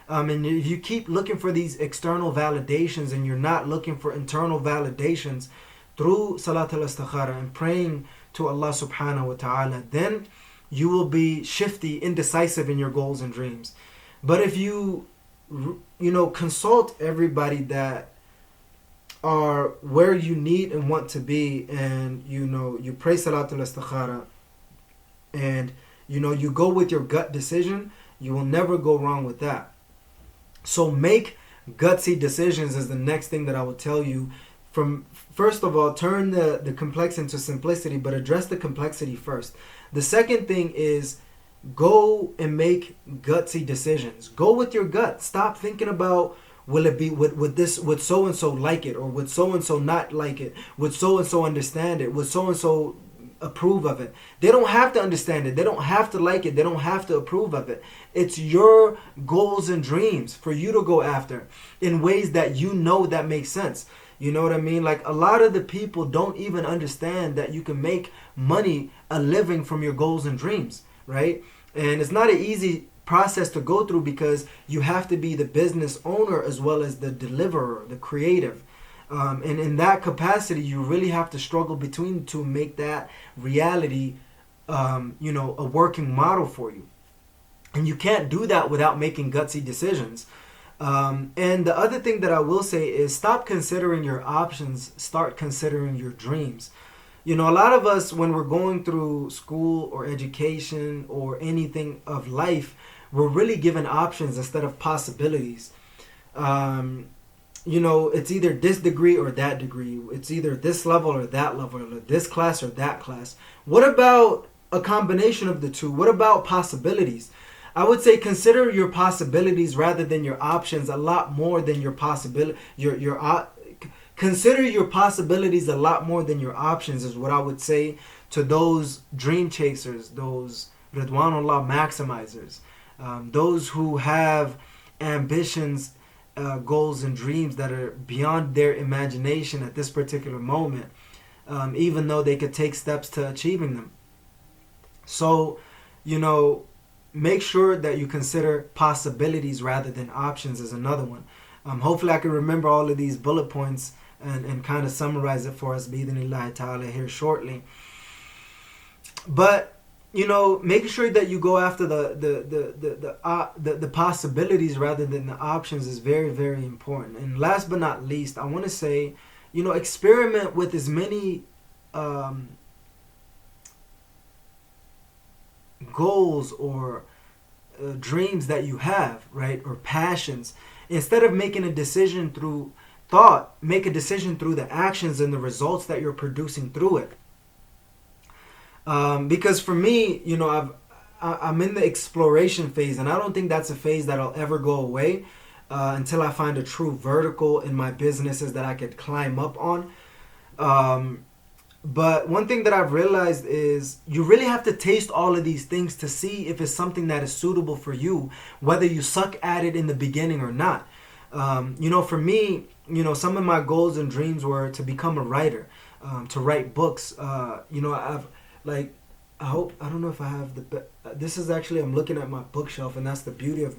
And if you keep looking for these external validations and you're not looking for internal validations through Salat al-Istikhara and praying to Allah subhanahu wa ta'ala, then you will be shifty, indecisive in your goals and dreams. But if you consult everybody that are where you need and want to be, and you pray Salat al-Istikhara, and you go with your gut decision, you will never go wrong with that. So make gutsy decisions is the next thing that I will tell you. First of all, turn the complex into simplicity, but address the complexity first. The second thing is go and make gutsy decisions. Go with your gut. Stop thinking about, will it be, would so and so like it, or would so and so not like it, would so and so understand it, would so and so approve of it. They don't have to understand it, they don't have to like it, they don't have to approve of it. It's your goals and dreams for you to go after in ways that that make sense. You know what I mean? Like, a lot of the people don't even understand that you can make money, a living, from your goals and dreams, right? And it's not an easy process to go through, because you have to be the business owner as well as the deliverer, the creative. And in that capacity, you really have to struggle between the two and make that reality, a working model for you. And you can't do that without making gutsy decisions. And the other thing that I will say is, stop considering your options, start considering your dreams. A lot of us, when we're going through school or education or anything of life, we're really given options instead of possibilities. It's either this degree or that degree. It's either this level or that level, or this class or that class. What about a combination of the two? What about possibilities? I would say consider your possibilities rather than your options a lot more than your possibility. Consider your possibilities a lot more than your options is what I would say to those dream chasers, those Ridwanullah maximizers, those who have ambitions, goals and dreams that are beyond their imagination at this particular moment, even though they could take steps to achieving them. So, make sure that you consider possibilities rather than options is another one. Hopefully I can remember all of these bullet points and kind of summarize it for us, bi-idhnillahi ta'ala, here shortly. But, making sure that you go after the possibilities rather than the options is very, very important. And last but not least, I want to say, experiment with as many goals or dreams that you have, right? Or passions. Instead of making a decision through thought, make a decision through the actions and the results that you're producing through it. Because for me, I'm in the exploration phase, and I don't think that's a phase that'll ever go away until I find a true vertical in my businesses that I could climb up on. But one thing that I've realized is you really have to taste all of these things to see if it's something that is suitable for you, whether you suck at it in the beginning or not. For me, some of my goals and dreams were to become a writer, to write books. I don't know if I have this is actually, I'm looking at my bookshelf, and that's the beauty of,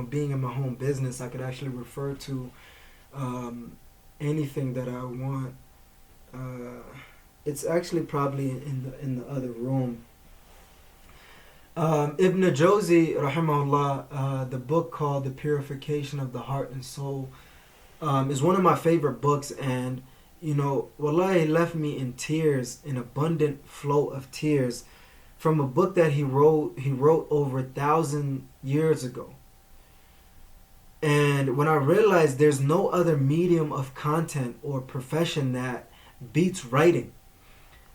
being in my home business. I could actually refer to anything that I want. It's actually probably in the other room. Ibn Jawzi, rahimahullah, the book called The Purification of the Heart and Soul, is one of my favorite books, and wallahi, it left me in tears, in abundant flow of tears, from a book that he wrote over 1,000 years ago. And when I realized there's no other medium of content or profession that beats writing.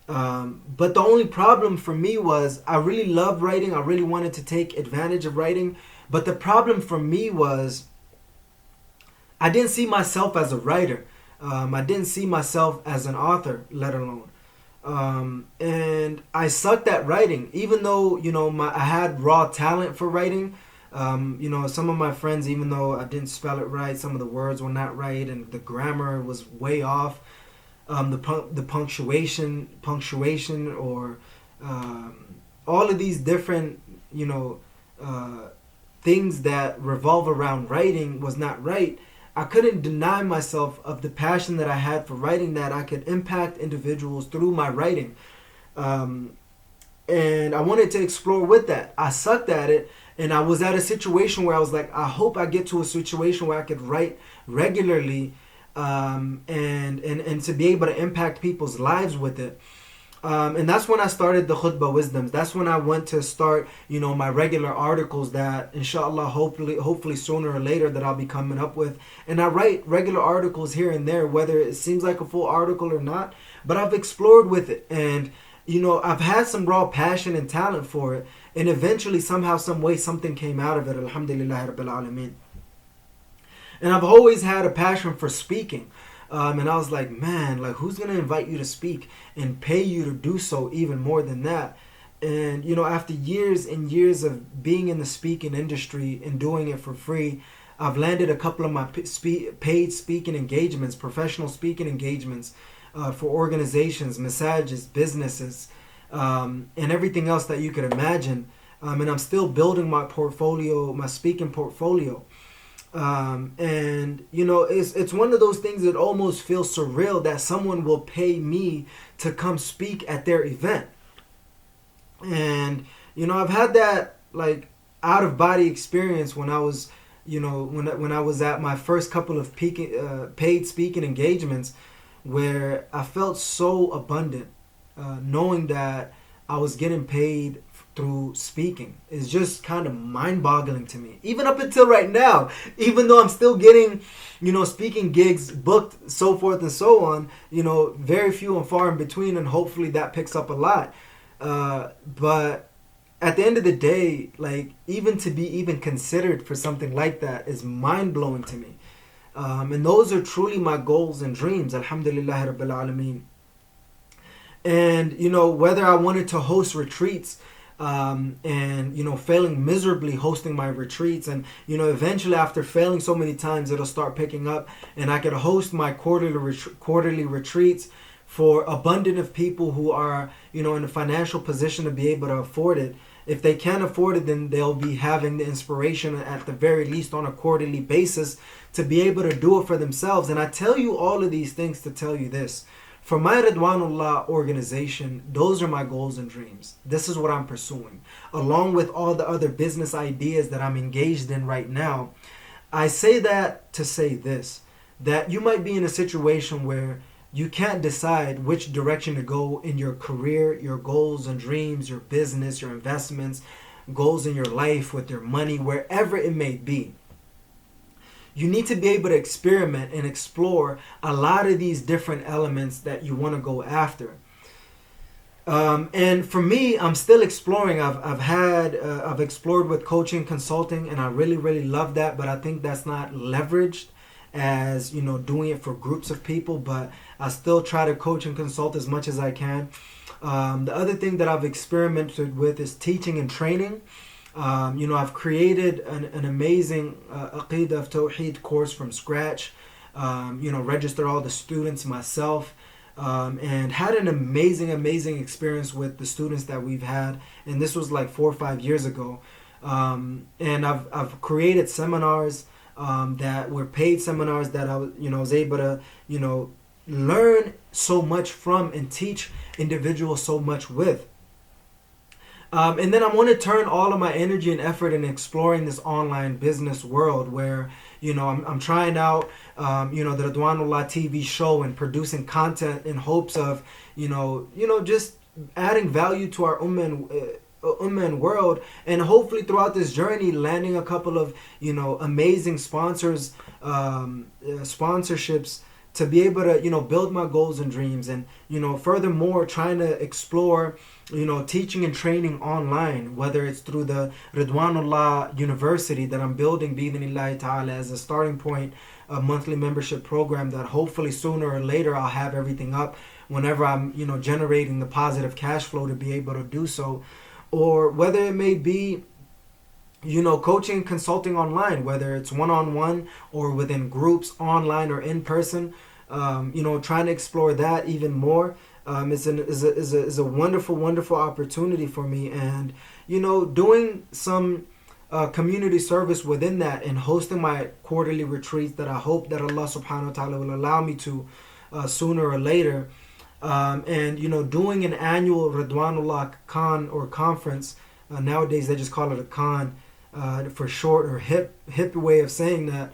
But the only problem for me was I really loved writing. I really wanted to take advantage of writing. But the problem for me was I didn't see myself as a writer. I didn't see myself as an author, let alone. And I sucked at writing, even though, I had raw talent for writing. Some of my friends, even though I didn't spell it right, some of the words were not right and the grammar was way off. The punctuation or all of these different, things that revolve around writing was not right. I couldn't deny myself of the passion that I had for writing, that I could impact individuals through my writing. And I wanted to explore with that. I sucked at it, and I was at a situation where I was like, I hope I get to a situation where I could write regularly, and to be able to impact people's lives with it. And that's when I started the Khutbah Wisdoms. That's when I went to start, my regular articles that, inshallah, hopefully sooner or later that I'll be coming up with. And I write regular articles here and there, whether it seems like a full article or not. But I've explored with it. And, I've had some raw passion and talent for it. And eventually, somehow, some way, something came out of it. Alhamdulillah Rabbil Alameen. And I've always had a passion for speaking. And I was like, man, who's going to invite you to speak and pay you to do so, even more than that? And, after years and years of being in the speaking industry and doing it for free, I've landed a couple of my paid speaking engagements, professional speaking engagements for organizations, massages, businesses, and everything else that you could imagine. And I'm still building my portfolio, my speaking portfolio. It's one of those things that almost feels surreal that someone will pay me to come speak at their event. And, I've had that out of body experience when I was, when I was at my first couple of paid speaking engagements, where I felt so abundant, knowing that I was getting paid through speaking. Is just kind of mind-boggling to me. Even up until right now, even though I'm still getting, speaking gigs booked, so forth and so on, very few and far in between, and hopefully that picks up a lot. But at the end of the day, even to be even considered for something like that is mind-blowing to me. And those are truly my goals and dreams, alhamdulillah Rabbil Alameen. And, whether I wanted to host retreats, and failing miserably hosting my retreats, and eventually after failing so many times it'll start picking up, and I could host my quarterly retreats for abundant of people who are in a financial position to be able to afford it. If they can't afford it, then they'll be having the inspiration at the very least on a quarterly basis to be able to do it for themselves. And I tell you all of these things to tell you this. For my Ridwanullah organization, those are my goals and dreams. This is what I'm pursuing. Along with all the other business ideas that I'm engaged in right now. I say that to say this, that you might be in a situation where you can't decide which direction to go in your career, your goals and dreams, your business, your investments, goals in your life, with your money, wherever it may be. You need to be able to experiment and explore a lot of these different elements that you want to go after. And for me, I'm still exploring. I've explored with coaching, consulting, and I really, really love that. But I think that's not leveraged as, doing it for groups of people. But I still try to coach and consult as much as I can. The other thing that I've experimented with is teaching and training. I've created an amazing Aqidah of Tawheed course from scratch, registered all the students myself, and had an amazing experience with the students that we've had. And this was 4 or 5 years ago. And I've created seminars that were paid seminars that I was able to, learn so much from and teach individuals so much with. And then I want to turn all of my energy and effort in exploring this online business world where, I'm trying out, the Ridwanullah TV show and producing content in hopes of, just adding value to our ummah and world, and hopefully throughout this journey landing a couple of amazing sponsorships to be able to build my goals and dreams, and furthermore trying to explore teaching and training online, whether it's through the Ridwanullah University that I'm building bi'idhnillahi ta'ala as a starting point, a monthly membership program that hopefully sooner or later I'll have everything up whenever I'm generating the positive cash flow to be able to do so. Or whether it may be coaching, consulting online, whether it's one-on-one or within groups, online or in person, trying to explore that even more. Is a wonderful opportunity for me, and doing some community service within that, and hosting my quarterly retreats that I hope that Allah subhanahu wa ta'ala will allow me to sooner or later, and doing an annual Ridwanullah Khan or conference. Nowadays they just call it a Khan for short, or hip way of saying that.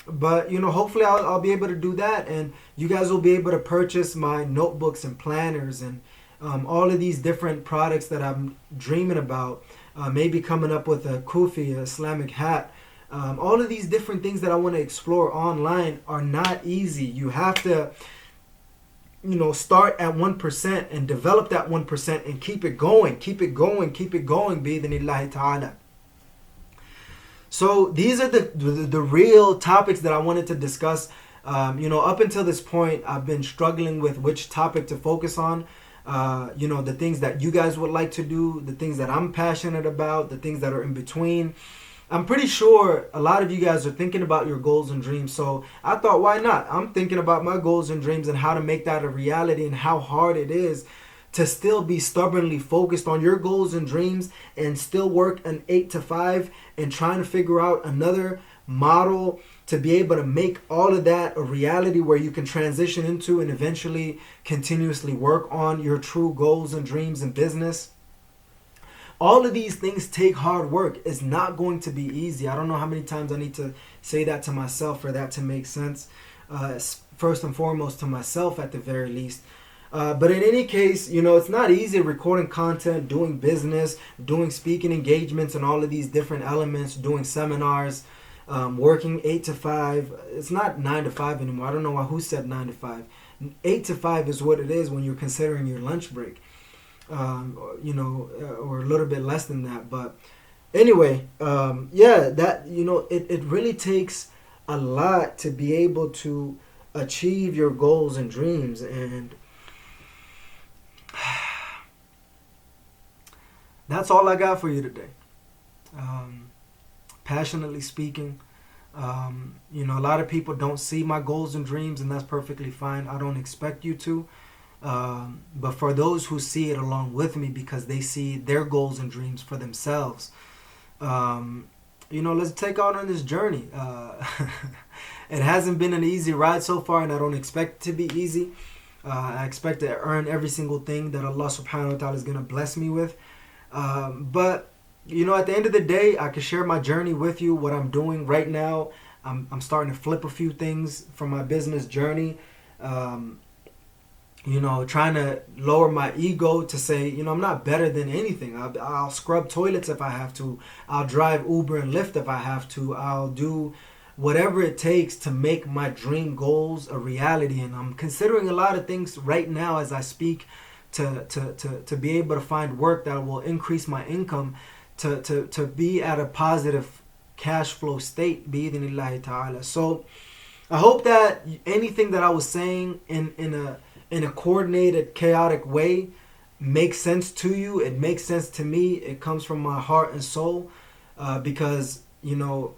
But hopefully I'll be able to do that, and you guys will be able to purchase my notebooks and planners and all of these different products that I'm dreaming about. Maybe coming up with a kufi, a Islamic hat. All of these different things that I want to explore online are not easy. You have to start at 1% and develop that 1% and keep it going bi'idhnillahi ta'ala. So these are the real topics that I wanted to discuss. Up until this point, I've been struggling with which topic to focus on. The things that you guys would like to do, the things that I'm passionate about, the things that are in between. I'm pretty sure a lot of you guys are thinking about your goals and dreams. So I thought, why not? I'm thinking about my goals and dreams and how to make that a reality, and how hard it is to still be stubbornly focused on your goals and dreams and still work an 8 to 5 and trying to figure out another model to be able to make all of that a reality where you can transition into and eventually continuously work on your true goals and dreams in business. All of these things take hard work. It's not going to be easy. I don't know how many times I need to say that to myself for that to make sense. First and foremost to myself at the very least. But in any case, it's not easy recording content, doing business, doing speaking engagements and all of these different elements, doing seminars, working 8 to 5. It's not 9 to 5 anymore. I don't know who said 9 to 5. 8 to 5 is what it is when you're considering your lunch break. Or a little bit less than that. But anyway, it really takes a lot to be able to achieve your goals and dreams. And that's all I got for you today. Passionately speaking, a lot of people don't see my goals and dreams, and that's perfectly fine. I don't expect you to. But for those who see it along with me because they see their goals and dreams for themselves, let's take out on this journey. It hasn't been an easy ride so far, and I don't expect it to be easy. I expect to earn every single thing that Allah subhanahu wa ta'ala is going to bless me with. But at the end of the day, I can share my journey with you, what I'm doing right now. I'm starting to flip a few things from my business journey. Trying to lower my ego to say, I'm not better than anything. I'll scrub toilets if I have to. I'll drive Uber and Lyft if I have to. I'll do whatever it takes to make my dream goals a reality. And I'm considering a lot of things right now as I speak to be able to find work that will increase my income to be at a positive cash flow state, bi'idhnillahi ta'ala. So I hope that anything that I was saying in a coordinated, chaotic way makes sense to you. It makes sense to me. It comes from my heart and soul, because I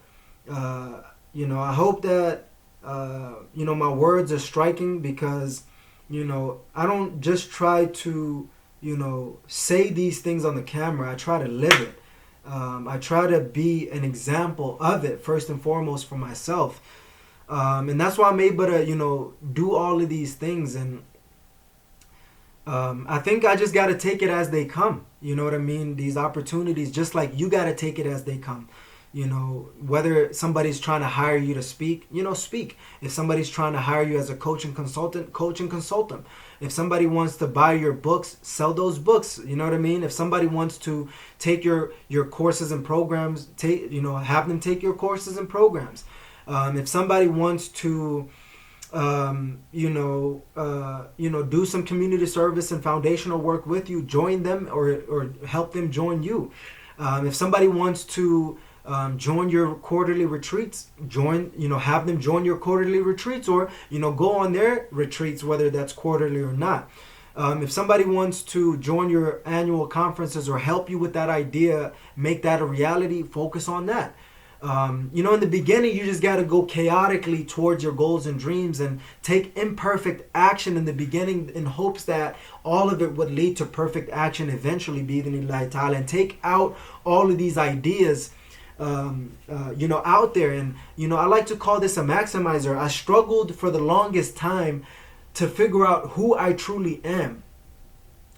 hope that my words are striking, because I don't just try to say these things on the camera. I try to live it. I try to be an example of it first and foremost for myself, and that's why I'm able to do all of these things. And I think I just got to take it as they come. You know what I mean? These opportunities, just like you got to take it as they come. Whether somebody's trying to hire you to speak, speak. If somebody's trying to hire you as a coach and consult them. If somebody wants to buy your books, sell those books. You know what I mean? If somebody wants to take your courses and programs, have them take your courses and programs. If somebody wants to do some community service and foundational work with you, join them or help them join you. If somebody wants to join your quarterly retreats, have them join your quarterly retreats, or go on their retreats, whether that's quarterly or not. If somebody wants to join your annual conferences or help you with that idea, make that a reality, focus on that. In the beginning, you just got to go chaotically towards your goals and dreams and take imperfect action in the beginning in hopes that all of it would lead to perfect action eventually, bi'idhnillahi ta'ala, and take out all of these ideas out there. And I like to call this a maximizer. I struggled for the longest time to figure out who I truly am.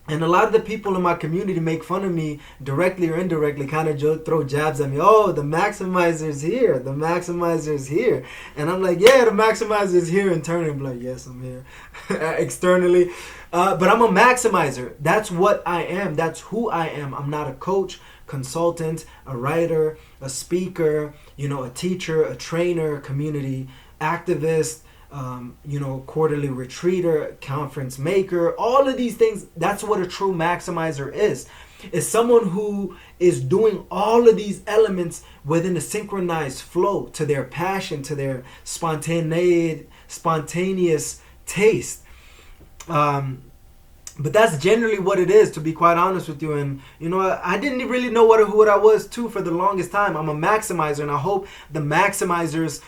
And a lot of the people in my community make fun of me directly or indirectly, kind of throw jabs at me. Oh, the maximizer's here. The maximizer's here. And I'm like, yeah, the maximizer's here internally. I'm like, yes, I'm here. Externally. But I'm a maximizer. That's what I am. That's who I am. I'm not a coach, consultant, a writer, a speaker, a teacher, a trainer, community activist, quarterly retreater, conference maker, all of these things. That's what a true maximizer is someone who is doing all of these elements within a synchronized flow to their passion, to their spontaneous taste. But that's generally what it is, to be quite honest with you. And I didn't really know what I was too for the longest time. I'm a maximizer, and I hope the maximizers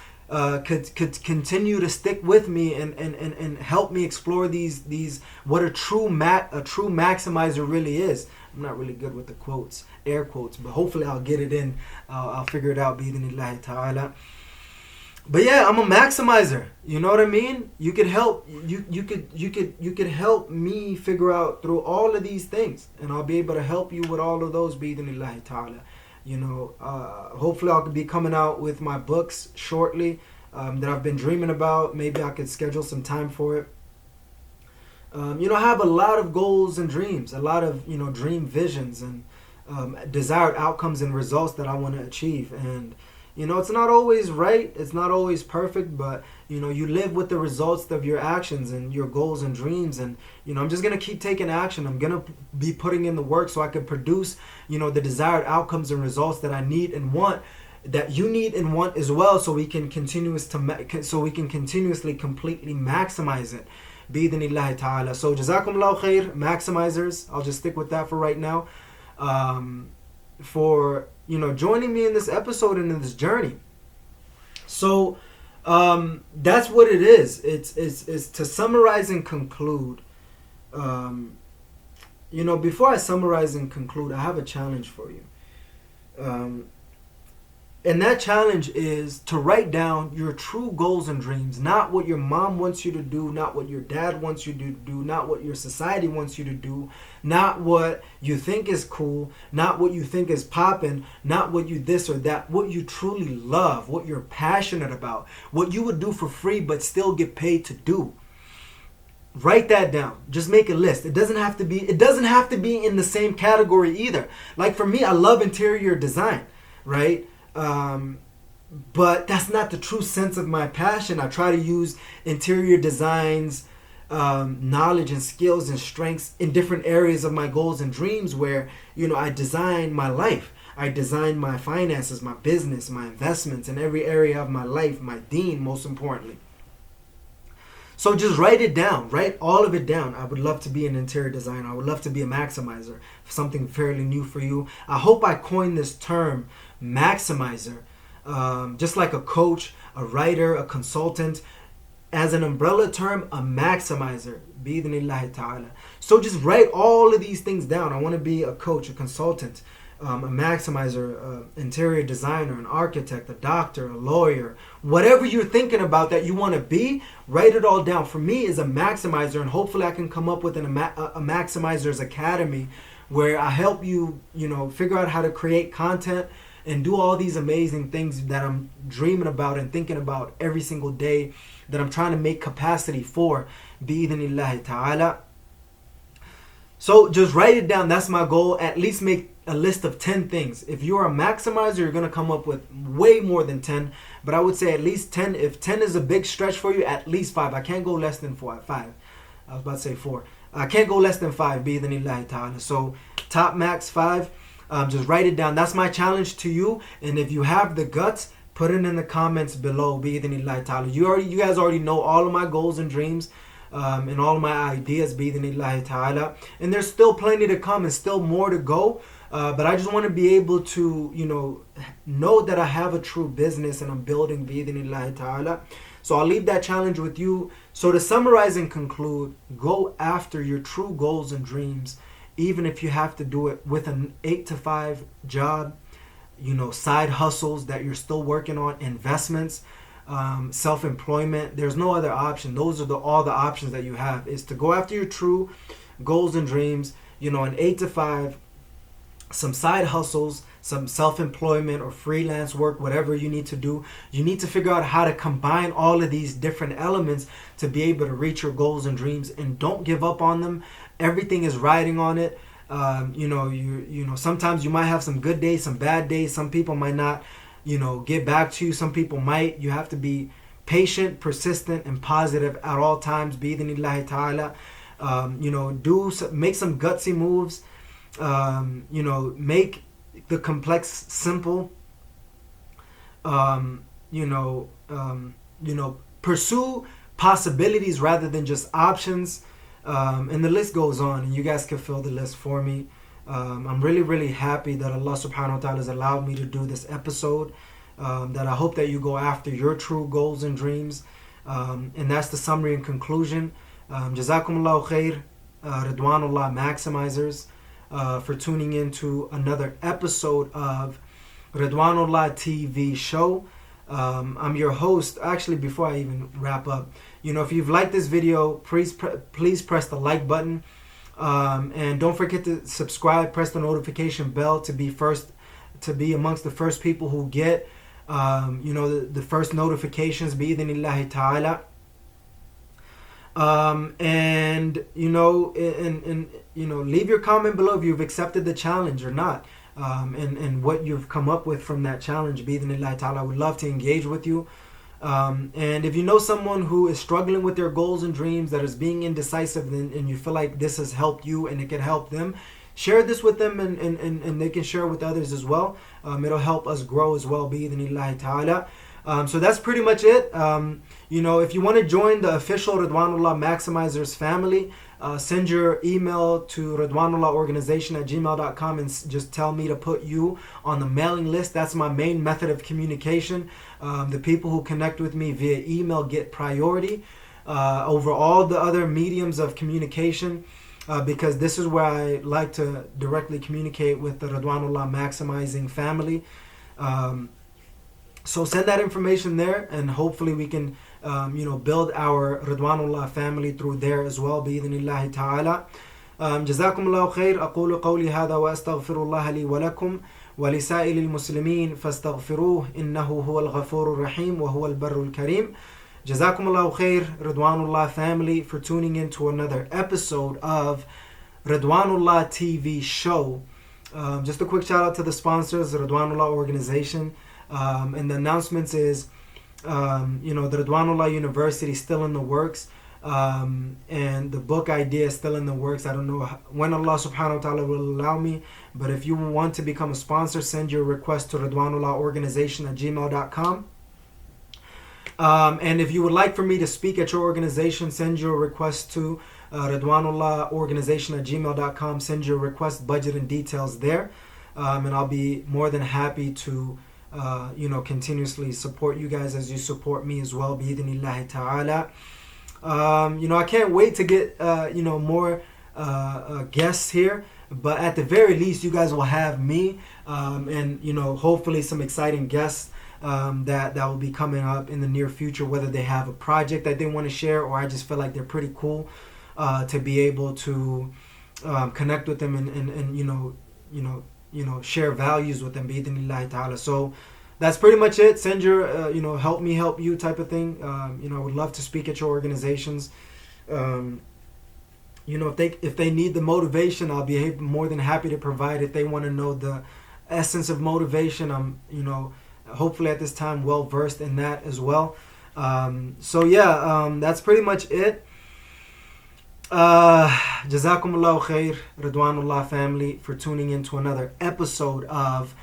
could continue to stick with me and help me explore these what a true maximizer really is. I'm not really good with the quotes, air quotes, but hopefully I'll get it in. I'll figure it out, bi'idhnillahi ta'ala. But yeah, I'm a maximizer. You know what I mean? You could help me figure out through all of these things, and I'll be able to help you with all of those, bi'idhnillahi ta'ala. Hopefully I'll be coming out with my books shortly that I've been dreaming about. Maybe I could schedule some time for it. I have a lot of goals and dreams, a lot of, dream visions and desired outcomes and results that I want to achieve. And, it's not always right. It's not always perfect, but, you live with the results of your actions and your goals and dreams. And, I'm just going to keep taking action. I'm going to be putting in the work so I can produce, the desired outcomes and results that I need and want, that you need and want as well, so we can continuously completely maximize it. Bi-idhnillahi ta'ala. So jazakumullahu khair, maximizers. I'll just stick with that for right now. For joining me in this episode and in this journey. So that's what it is. It's to summarize and conclude. Before I summarize and conclude, I have a challenge for you. And that challenge is to write down your true goals and dreams, not what your mom wants you to do, not what your dad wants you to do, not what your society wants you to do, not what you think is cool, not what you think is popping, not what you this or that, what you truly love, what you're passionate about, what you would do for free but still get paid to do. Write that down. Just make a list. It doesn't have to be in the same category either. Like for me, I love interior design, right? But that's not the true sense of my passion. I try to use interior designs, knowledge and skills and strengths in different areas of my goals and dreams where, I design my life. I design my finances, my business, my investments in every area of my life, my deen, most importantly. So just write it down. Write all of it down. I would love to be an interior designer. I would love to be a maximizer. Something fairly new for you. I hope I coined this term, maximizer, just like a coach, a writer, a consultant, as an umbrella term, a maximizer, bi'idhnillahi ta'ala. So just write all of these things down. I want to be a coach, a consultant, a maximizer, interior designer, an architect, a doctor, a lawyer, whatever you're thinking about that you want to be, write it all down. For me, as a maximizer, and hopefully I can come up with a Maximizers Academy where I help you, figure out how to create content and do all these amazing things that I'm dreaming about and thinking about every single day, that I'm trying to make capacity for, bi-idhnillahi ta'ala. So just write it down. That's my goal. At least make a list of 10 things. If you're a maximizer, you're going to come up with way more than 10. But I would say at least 10. If 10 is a big stretch for you, at least 5. I can't go less than 5. I was about to say 4. I can't go less than 5, bi-idhnillahi ta'ala. So top max 5. Just write it down. That's my challenge to you. And if you have the guts, put it in the comments below, bi-idhnillahi ta'ala. You guys already know all of my goals and dreams. And all of my ideas, bi-idhnillahi ta'ala. And there's still plenty to come and still more to go. But I just want to be able to, know that I have a true business and I'm building, bi-idhnillahi ta'ala. So I'll leave that challenge with you. So to summarize and conclude, go after your true goals and dreams, even if you have to do it with an 8-to-5 job, side hustles that you're still working on, investments, self-employment. There's no other option. Those are all the options that you have, is to go after your true goals and dreams, an 8-to-5, some side hustles, some self-employment or freelance work, whatever you need to do. You need to figure out how to combine all of these different elements to be able to reach your goals and dreams, and don't give up on them. Everything is riding on it. Sometimes you might have some good days, some bad days. Some people might not get back to you. Some people might. You have to be patient, persistent, and positive at all times, bi-idhnillahi ta'ala. Make some gutsy moves. Make the complex simple. Pursue possibilities rather than just options. And the list goes on, and you guys can fill the list for me. I'm really, really happy that Allah subhanahu wa ta'ala has allowed me to do this episode. That I hope that you go after your true goals and dreams. And that's the summary and conclusion. Jazakumullahu khair, Ridwanullah Maximizers, for tuning in to another episode of Ridwanullah TV show. I'm your host. Actually, before I even wrap up, if you've liked this video, please press the like button. And don't forget to subscribe, press the notification bell to be amongst the first people who get the first notifications, bi-idhnillahi ta'ala. Leave your comment below if you've accepted the challenge or not, and what you've come up with from that challenge, bi-idhnillahi ta'ala. I would love to engage with you. And if you know someone who is struggling with their goals and dreams, that is being indecisive, and you feel like this has helped you and it can help them, share this with them, and they can share with others as well. It'll help us grow as well, bi-idhnillahi ta'ala. So that's pretty much it. If you want to join the official Ridwanullah Maximizers family, send your email to ridwanullahorganization@gmail.com and just tell me to put you on the mailing list. That's my main method of communication. The people who connect with me via email get priority over all the other mediums of communication, because this is where I like to directly communicate with the Ridwanullah Maximizing family. So send that information there, and hopefully we can build our Ridwanullah family through there as well, bi-idhnillahi ta'ala. جزاكم الله خير. أقول قولي هذا وأستغفر الله لي ولكم ولسائر المسلمين فاستغفروه إنه هو الغفور الرحيم وهو البر الكريم. جزاكم الله خير, Ridwanullah family, for tuning in to another episode of Ridwanullah TV show. Just a quick shout out to the sponsors, the Ridwanullah organization. And the announcements is, the Ridwanullah University is still in the works, and the book idea is still in the works. I don't know when Allah subhanahu wa ta'ala will allow me, but if you want to become a sponsor, send your request to ridwanullahorganization@gmail.com. And if you would like for me to speak at your organization, send your request to ridwanullahorganization@gmail.com. Send your request, budget, and details there, and I'll be more than happy to continuously support you guys as you support me as well, bi-idhnillahi ta'ala. I can't wait to get more guests here, but at the very least you guys will have me, and hopefully some exciting guests that will be coming up in the near future, whether they have a project that they want to share, or I just feel like they're pretty cool to be able to connect with them and share values with them, bi'idhnillahi ta'ala. So that's pretty much it. Send your, help me help you type of thing. I would love to speak at your organizations. If they need the motivation, I'll be more than happy to provide. If they want to know the essence of motivation, I'm, hopefully at this time well versed in that as well. That's pretty much it. Jazakumullahu khair, Ridwanullah family, for tuning in to another episode of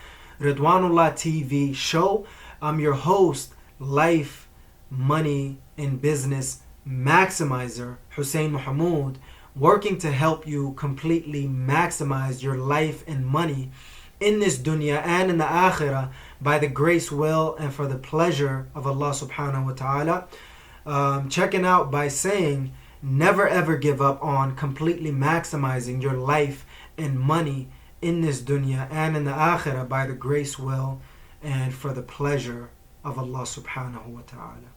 Ridwanullah TV show. I'm your host, life, money, and business maximizer, Hussein Mohamud, working to help you completely maximize your life and money in this dunya and in the akhirah by the grace, will, and for the pleasure of Allah subhanahu wa ta'ala. Checking out by saying, never ever give up on completely maximizing your life and money in this dunya and in the akhirah by the grace, will, and for the pleasure of Allah subhanahu wa ta'ala.